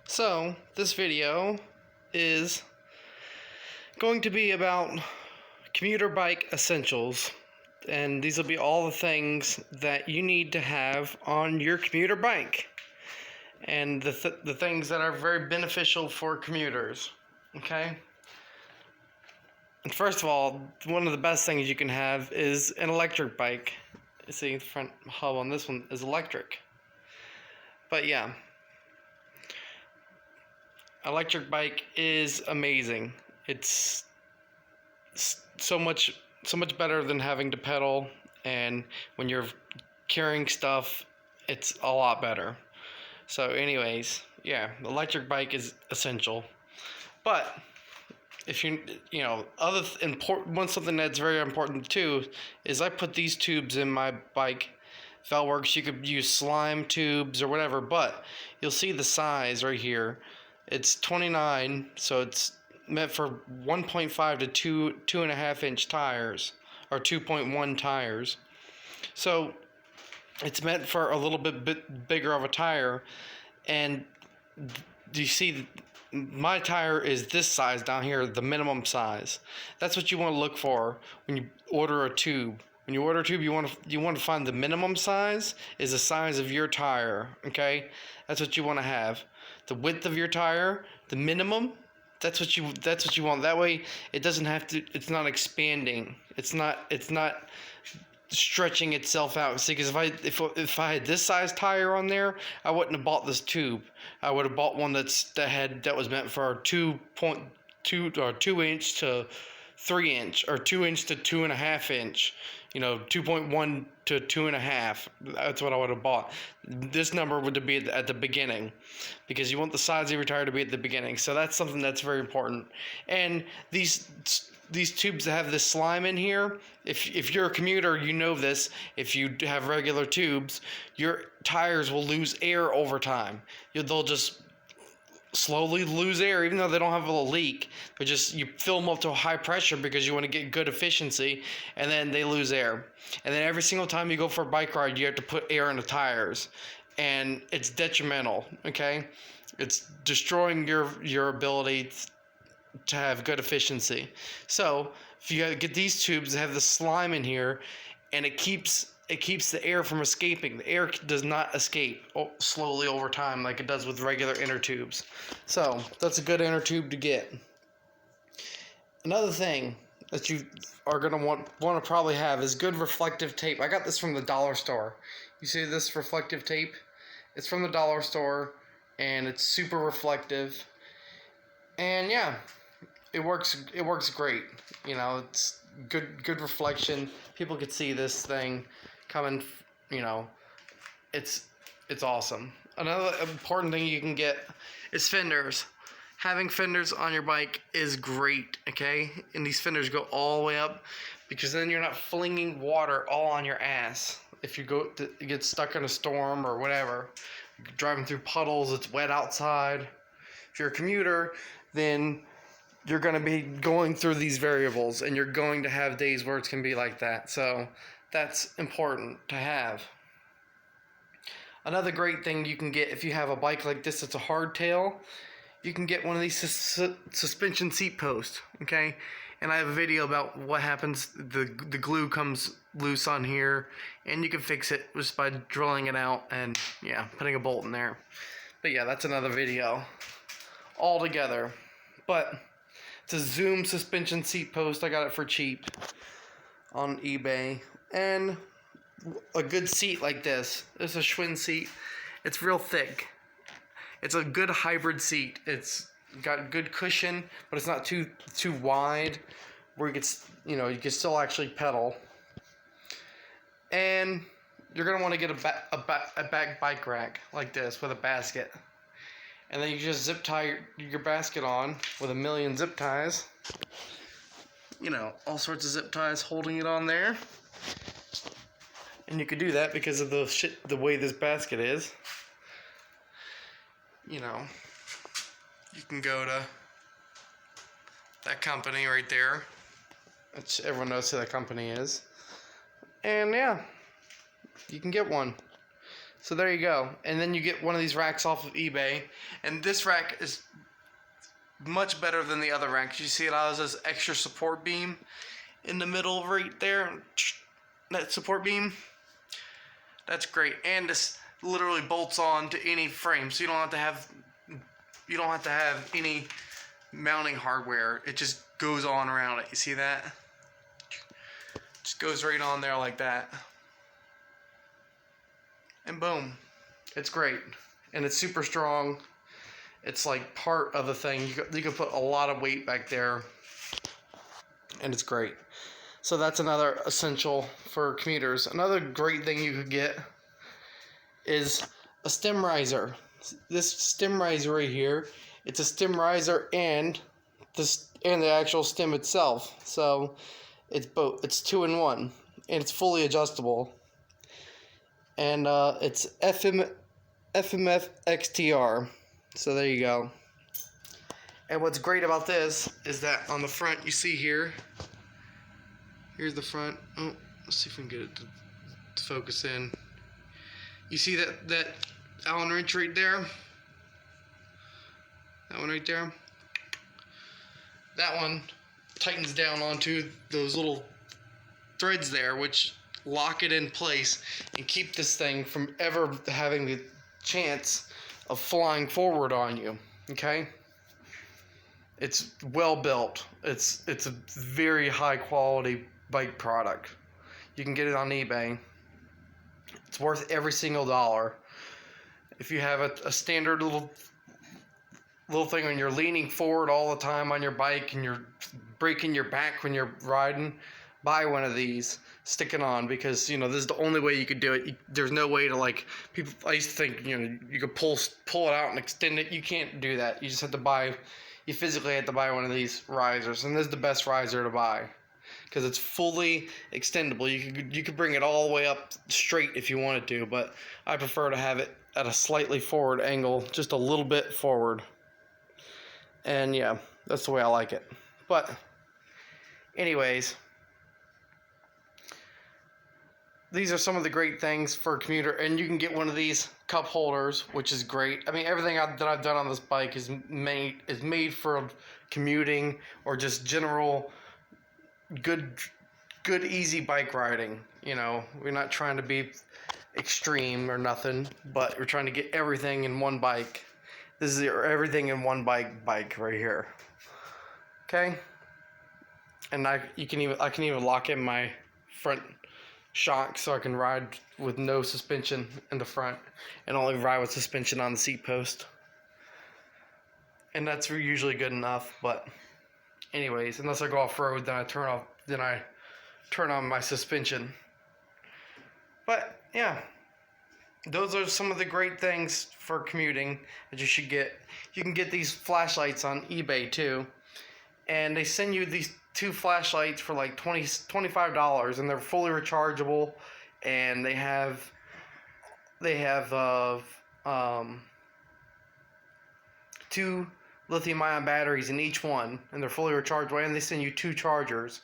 So, this video is going to be about commuter bike essentials, and these will be all the things that you need to have on your commuter bike, and the things that are very beneficial for commuters, okay? And first of all, one of the best things you can have is an electric bike. See, the front hub on this one is electric. But yeah, electric bike is amazing. It's so much better than having to pedal, and when you're carrying stuff, it's a lot better. So anyways, yeah, the electric bike is essential. But if something that's very important too is I put these tubes in my bike. If that works, you could use slime tubes or whatever, but you'll see the size right here. It's 29, so it's meant for 1.5 to 2.5 inch tires, or 2.1 tires. So it's meant for a little bit bigger of a tire. And do you see, my tire is this size down here, the minimum size. That's what you want to look for when you order a tube. When you order a tube, you want to find the minimum size is the size of your tire, okay? That's what you want to have. The width of your tire, the minimum, that's what you want. That way it doesn't have to, it's not expanding. It's not stretching itself out. See, because if I had this size tire on there, I wouldn't have bought this tube. I would have bought one that was meant for 2.2 or 2 inch to 3 inch, or 2 inch to 2.5 inch. 2.1 to 2.5. That's what I would have bought. This number would be at the beginning, because you want the size of your tire to be at the beginning. So that's something that's very important. And these tubes that have this slime in here, if you're a commuter, you know this. If you have regular tubes, your tires will lose air over time. They'll just slowly lose air, even though they don't have a leak, but just you fill them up to a high pressure because you want to get good efficiency, and then they lose air. And then every single time you go for a bike ride, you have to put air in the tires, and it's detrimental, okay? It's destroying your ability to have good efficiency. So if you get these tubes that have the slime in here, and it keeps the air from escaping. The air does not escape slowly over time like it does with regular inner tubes. So that's a good inner tube to get. Another thing that you are going to want to probably have is good reflective tape. I got this from the dollar store. You see this reflective tape? It's from the dollar store, and it's super reflective. And yeah, it works great. It's good reflection. People could see this thing coming, it's awesome. Another important thing you can get is fenders. Having fenders on your bike is great, okay? And these fenders go all the way up, because then you're not flinging water all on your ass. If you get stuck in a storm or whatever, driving through puddles, it's wet outside. If you're a commuter, then you're going to be going through these variables, and you're going to have days where it's going to be like that. So that's important to have. Another great thing you can get if you have a bike like this that's a hardtail, you can get one of these suspension seat posts, okay? And I have a video about what happens. The glue comes loose on here, and you can fix it just by drilling it out and, yeah, putting a bolt in there. But yeah, that's another video altogether. But it's a Zoom suspension seat post. I got it for cheap on eBay. And a good seat like this. It's a Schwinn seat. It's real thick. It's a good hybrid seat. It's got good cushion, but it's not too wide, where you can still actually pedal. And you're gonna want to get a back bike rack like this with a basket. And then you just zip tie your basket on with a million zip ties. All sorts of zip ties holding it on there. And you could do that because of the way this basket is. You can go to that company right there, which everyone knows who that company is. And yeah, you can get one. So there you go. And then you get one of these racks off of eBay, and this rack is much better than the other rack. You see it has this extra support beam in the middle right there. That support beam, that's great. And this literally bolts on to any frame, so you don't have to have any mounting hardware. It just goes on around it. You see that? Just goes right on there like that. And boom. It's great. And it's super strong. It's like part of the thing. You can put a lot of weight back there. And it's great. So that's another essential for commuters. Another great thing you could get is a stem riser. This stem riser right here, it's a stem riser and the actual stem itself. So it's both. It's 2-in-1, and it's fully adjustable. And it's FMF XTR. So there you go. And what's great about this is that on the front, you see here. Here's the front. Oh, let's see if we can get it to focus in. You see that Allen wrench right there? That one right there? That one tightens down onto those little threads there, which lock it in place and keep this thing from ever having the chance of flying forward on you. Okay? It's well built. It's a very high quality bike product. You can get it on eBay. It's worth every single dollar. If you have a standard little thing when you're leaning forward all the time on your bike and you're breaking your back when you're riding, buy one of these, stick it on, because this is the only way you could do it. There's no way to, like, people, I used to think you could pull it out and extend it. You can't do that. You just have to buy, you physically have to buy one of these risers, and this is the best riser to buy because it's fully extendable. You could bring it all the way up straight if you wanted to, but I prefer to have it at a slightly forward angle, just a little bit forward. And yeah, that's the way I like it. But anyways, these are some of the great things for a commuter, and you can get one of these cup holders, which is great. I mean, everything that I've done on this bike is made for commuting or just general good easy bike riding. We're not trying to be extreme or nothing, but we're trying to get everything in one bike. This is everything in one bike right here. Okay? And I can even lock in my front shock so I can ride with no suspension in the front and only ride with suspension on the seat post. And that's usually good enough, but anyways, unless I go off road, then I turn on my suspension. But yeah, those are some of the great things for commuting that you should get. You can get these flashlights on eBay too, and they send you these 2 flashlights for like $25, and they're fully rechargeable, and they have 2 lithium-ion batteries in each one, and they're fully rechargeable, and they send you 2 chargers,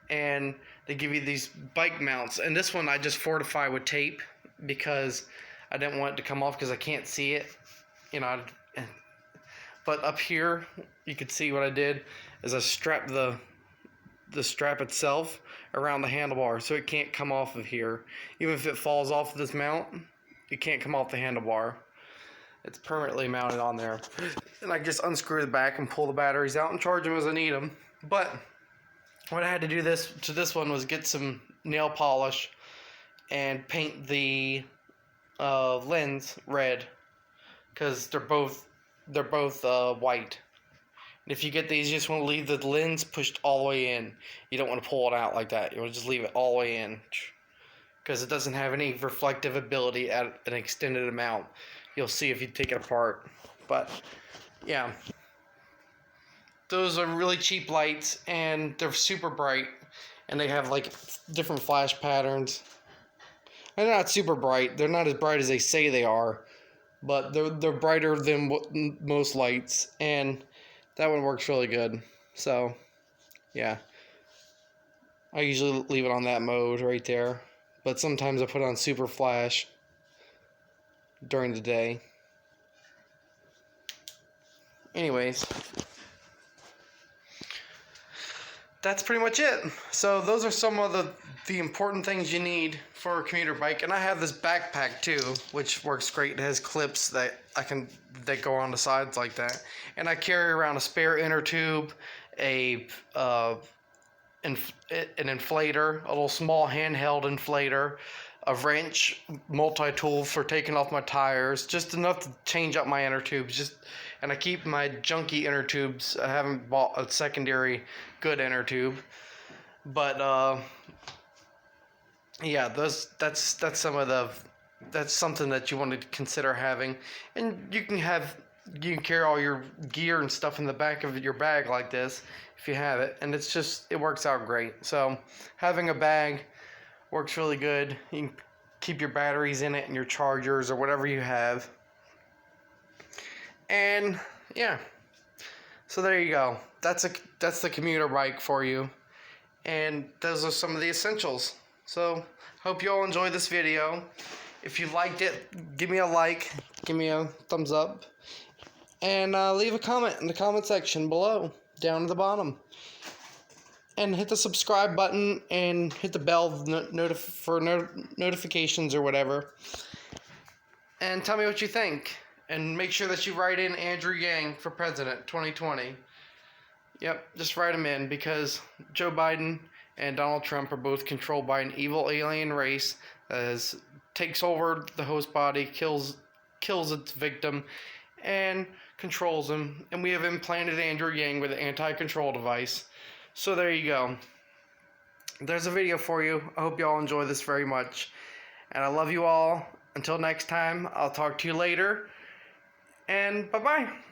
and they give you these bike mounts. And this one I just fortify with tape because I didn't want it to come off because I can't see it, but up here you could see what I did is I strapped the strap itself around the handlebar so it can't come off of here. Even if it falls off of this mount, it can't come off the handlebar. It's permanently mounted on there. And I just unscrew the back and pull the batteries out and charge them as I need them. But what I had to do to this one was get some nail polish and paint the lens red, because they're both white. And if you get these, you just want to leave the lens pushed all the way in. You don't want to pull it out like that. You want to just leave it all the way in, because it doesn't have any reflective ability at an extended amount. You'll see if you take it apart. But yeah, those are really cheap lights, and they're super bright, and they have like different flash patterns. And they're not super bright. They're not as bright as they say they are, but they're brighter than most lights, and that one works really good. So yeah, I usually leave it on that mode right there, but sometimes I put on super flash. during the day. Anyways, that's pretty much it. So those are some of the important things you need for a commuter bike. And I have this backpack too, which works great. It has clips that go on the sides like that. And I carry around a spare inner tube, an inflator, a little small handheld inflator, a wrench, multi-tool for taking off my tires, just enough to change up my inner tubes. And I keep my junky inner tubes. I haven't bought a secondary good inner tube, but yeah, that's something that you want to consider having. And you can carry all your gear and stuff in the back of your bag like this if you have it, and it works out great. So having a bag works really good. You can keep your batteries in it and your chargers or whatever you have. And yeah, so there you go. That's the commuter bike for you, and those are some of the essentials. So hope you all enjoyed this video. If you liked it, give me a like, give me a thumbs up, and leave a comment in the comment section below, down at the bottom. And hit the subscribe button and hit the bell for notifications or whatever. And tell me what you think. And make sure that you write in Andrew Yang for president 2020. Yep, just write him in, because Joe Biden and Donald Trump are both controlled by an evil alien race that takes over the host body, kills its victim, and controls him. And we have implanted Andrew Yang with an anti-control device. So there you go. There's a video for you. I hope you all enjoy this very much. And I love you all. Until next time, I'll talk to you later. And bye-bye.